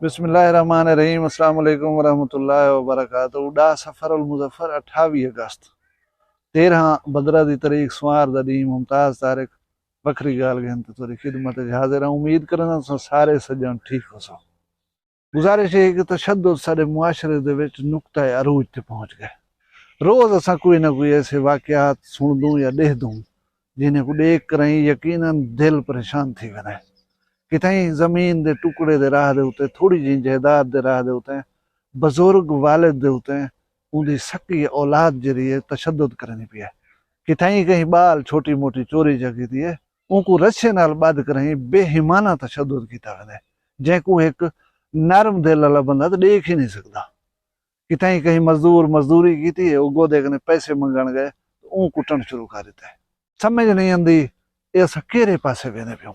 बिस्मिल्लाहिर्रहमानिर्रहीम। अस्सलाम वालेकुम वरहमतुल्लाहि वबरकातुहू। डा सफ़र अल मुज़फ़्फ़र 28 अगस्त 13 बदरा दी तरीक सुमार दा डी मुमताज़ तारिक बखरी गाल गहन तुरी खिदमत हाजिर हूं। उम्मीद करना सारे सज्जन ठीक हो सो। गुजारिश है कि तशद्दुद साडे मुआशरे दे विच नुक्ता अरूज ते पहुंच गए। रोज असां कोई ना कोई ऐसे वाक़यात सुनदूं या ॾेखदूं जिन्हें को देख कर ही यकीनन दिल परेशान थी वने। कितई जमीन दे टुकड़े दे राह दे उते, थोड़ी जी जायदाद दे राह दे उते, बजुर्ग वालिद दे उते उनकी सकी औलाद जरी है तशद्दुद करनी पी है। कितई कहीं बाल छोटी मोटी चोरी जगी थी है, उनको रस्से नाल बद कर बेहिमाना तशद्दुद किया वने, जैको एक नरम दिल वाला बंदा तो देख ही नहीं सकता। कितई कहीं मजदूर मजदूरी की थी, वो गोदे कने पैसे मंगण गए तो ऊ कुटन शुरू कर दिता है। समझ नहीं आती ये असां केरे पासे वेंदे पियूं।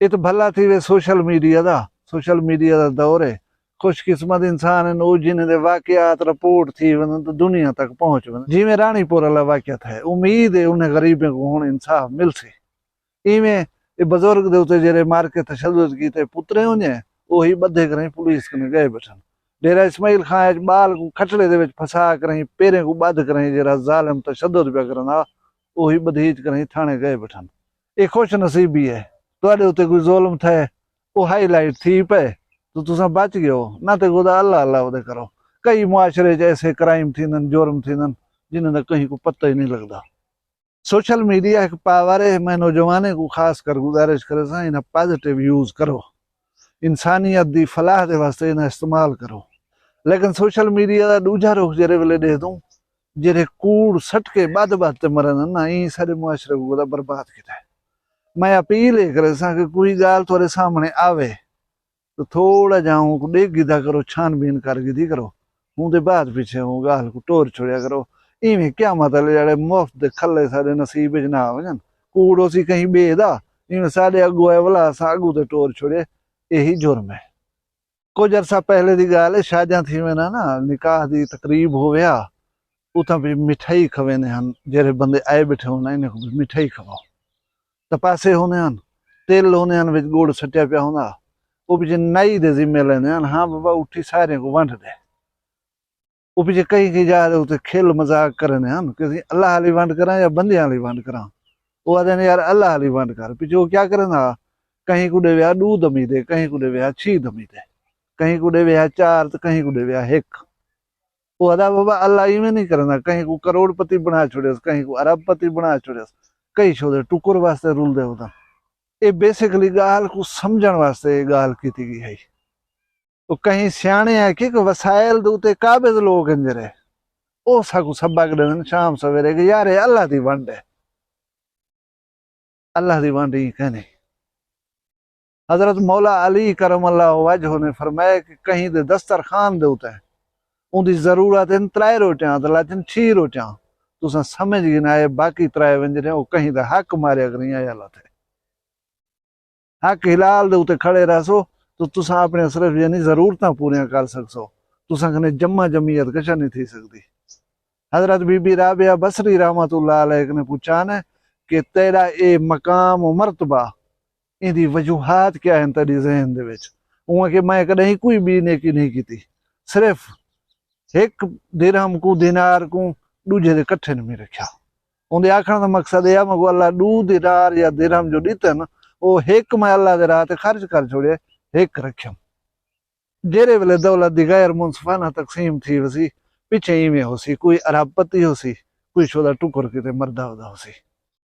ये तो भला थी वे सोशल मीडिया दा दौर है। खुशकिस्मत इंसान है जिन्हें वाकयात रिपोर्ट थी वन तो दुनिया तक पहुंच वन। जिमें रानीपुर वाला वाकया है, उम्मीद है उन्हें गरीबों को हुण इंसाफ मिल सी। इवें ये बुजुर्ग दे उते जेरे मार के तशद्दुद कीते पुत्रे हुंजे वही बधे करें पुलिस कने गए बैठन। डेरा इस्माइल खां बाल को खटड़े दे विच फसा करें पेरें को बध करें जेरा जालिम तशद्दुद पे करना वही बधीज करें थाने गए बैठन। ये खुश नसीबी है तुहाडे उते कोई जुल्म थे वो हाईलाइट थी पे तो तुसा बच गए हो, ना तो खुदा अल्लाह अल्लाह उदे करो। कई मुआशरे ऐसे क्राइम थींदन जुर्म थींदन जिन्हें कहीं को पता ही नहीं लगता। सोशल मीडिया एक पावर है। मैं नौजवाने को खास कर गुजारिश करे इन्हें पॉजिटिव यूज करो, इंसानियत दी फलाह दे वास्ते इन्हें इस्तेमाल करो। लेकिन सोशल मीडिया का दूजा रुख जेरे वेले दे दूं जेरे कूड़ सट के बद बद मरन ना ही सारे मुआशरे को बर्बाद किया है। मैं अपील है करे कि कोई गाल थोड़े सामने आवे तो थोड़ा जाऊं को देख गिदा करो, छानबीन कर गिदी करो, उनके बाद पीछे वो गाल को टोर छोड़िया करो। इवें क्या मतलब जड़े मुफ्त दे खले सारे नसीब च ना आवन कूड़ उसी कहीं बेदा इवें साडे अगू है वाला असां अगू ते टोर छोड़े, यही जुर्म है। कुछ अरसा पहले दी गाल है, शादियां थी वे ना निकाह दी तकरीब होया उतां भी मिठाई खवेंदे हन। जेरे बंदे आए बैठे होना इन्हें को मिठाई खवाओ, तपासे होने हन, तेल होने हन विच गुड़ सटिया पिया होंदा, वो पीछे नाई दे जिम्मे लेने हन। हाँ बाबा उठी सारे को वंड दे। वो पीछे कहीं कहीं जा रहे उते खेल मजाक करने हन कि अल्लाह वाली वंड करा या बंदे वाली वंड करा। वो आदे यार अल्लाह वाली वंड कर। पीछे वो क्या करना, कहीं को देवे दूध दमी दे, कहीं को देवे छी दमी दे, कहीं को देवे 4 तो कहीं को देवे 1। वो आदा बाबा अल्लाह इवें नहीं करना, कहीं को करोड़पति बना छोड़े, कहीं को अरबपति बना छोड़े, कई छोड़े टुकुर वास्ते रूल दे होता। ये बेसिकली गाल को समझण वास्ते गाल की गई है। तो कहीं सियाने है कि वसायल दे काबिज लोग हैं जरे ओ साकू सबक देन शाम सवेरे कि यार अल्लाह दी वंड है, अल्लाह दी वंड ही कहने। हजरत मौला अली करम अल्लाह वजह ने फरमाया कि कहीं दे दस्तरखान दे उते उनकी जरूरत इन 3 रोटियां तो लाचन 6 रोटियां तुसा समझ गए ना आए, बाकी 3 व्यंजन वो कहीं दा हक मारिया करी अल्लाह थे। हक हिलाल दे उते खड़े रहो तो तुसा अपने सिर्फ यानी जरूरतां पूरियां कर सकसो, तुसा कने जम्मा जमीयत कशा नहीं थी सकती। हजरत बीबी राबिया बसरी रहमतुल्लाह अलैह ने पूछा न कि तेरा ये मकाम और मर्तबा इहदी वजूहात क्या है तेरी जहन दे विच। उहाँ कि मैं कदे कोई भी नेकी नहीं की, सिर्फ 1 दिरहम को दिनार को दूजे दे कट्ठे नहीं रखा। उनके आखण का मकसद यह मैं अल्लाह 2 दिनार या दिरहम जो दीते न वो 1 मैं अल्लाह दे राह ते खर्च कर छोड़े, 1 रख्यम। जेरे वेले दौलत दी गैर मुनसफाना तकसीम थी वसी पिछे इवें होसी, कोई अरबपति होसी, कोई छोदा टुकुर किते मरदा होदा होसी।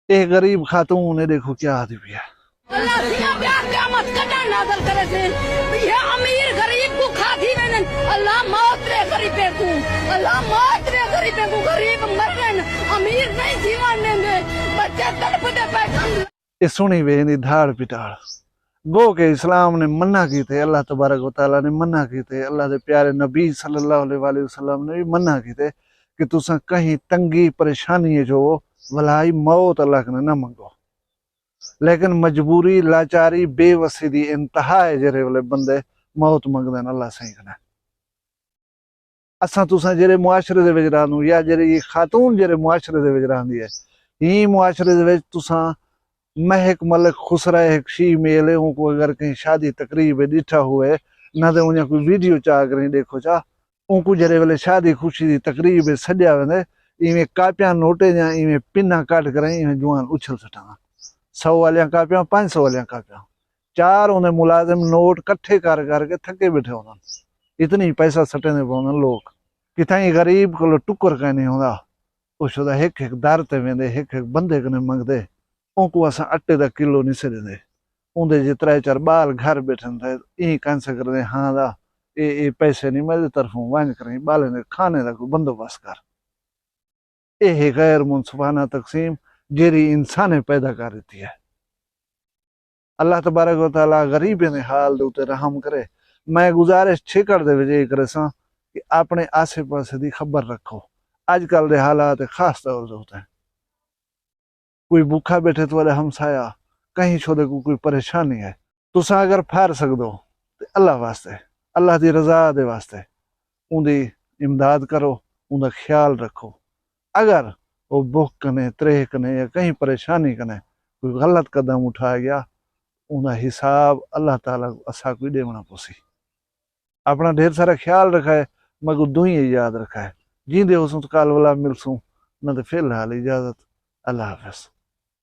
ये गरीब खातून ने देखो क्या आदि पिया। ये सुनी वे इन्दी धाड़ पिटाड़ गो के इस्लाम ने मना की थे, अल्लाह तबारक व तआला ने मना की थे, अल्लाह के प्यारे नबी सल्लल्लाहु अलैहि वसल्लम ने भी मना की थे कि तुसा कहीं तंगी परेशानी जो वलाई मौत अल्लाह ने ना मंगो। लेकिन मजबूरी लाचारी बेवसी दी इंतहा है जेरे वाले बंदे मौत मंगदे अल्लाह सही कने। असा तुसा जेरे मुआशरे दे विच रहनू या जेरे ये खातून जेरे मुआशरे दे विच रहंदी है, ई मुआशरे दे विच तुसा महक मलिक खुसरा एक शी मेल है उनको अगर कहीं शादी तकरीब डिठा हुए ना तो उन्हें कोई वीडियो चा करें देखो चा उनको जरे वाले शादी खुशी दी तकरीब सजा वेंदे इवें कापियां नोटे या इवें पिना काट करें इवें जुआन उछल सटा 100 वालियां कापियां 500 वालियां कापियां चार उन्हें मुलाजिम नोट कट्ठे कर करके थके बैठे होंगे इतनी पैसा सटेंदे पवंदन लोग किथाई गरीब को टुकर कहीं नहीं होंदा उस एक एक दर ते वेंदे एक एक बंदे कने मंगदे उनको असां अटे दा किलो नहीं से देंदे उनके जे 3-4 बाल घर बैठन थे ई कैंसर करदे हाँ दा ये पैसे नहीं मेरी तरफों वंज करें बाले ने खाने का कोई बंदोबस्त कर ये गैर मुनसफाना तकसीम जेरी इंसाने पैदा कर दी है अल्लाह तबारक व तआला गरीब ने हाल दे उते रहम करे मैं गुजारिश छेकड़ दे विच करे सा कि अपने आसे पासे दी खबर रखो आजकल दे हालात खास तौर दे उते कोई भूखा बैठे तो वाले हमसाया कहीं छोड़े को कोई परेशानी है तुसा अगर फार सकदो तो अल्लाह वास्ते अल्लाह दी रजा दे वास्ते उनकी इमदाद करो उनका ख्याल रखो अगर वो भुख कने त्रेह कने या कहीं परेशानी कने कोई गलत कदम उठा गया उनका हिसाब अल्लाह ताला असा कोई देवना पोसी अपना ढेर सारा ख्याल रखा है मगर दुई याद रखा है जींदे हो कल वाला मिलसूं न तो फिलहाल इजाजत अल्लाह हाफिज।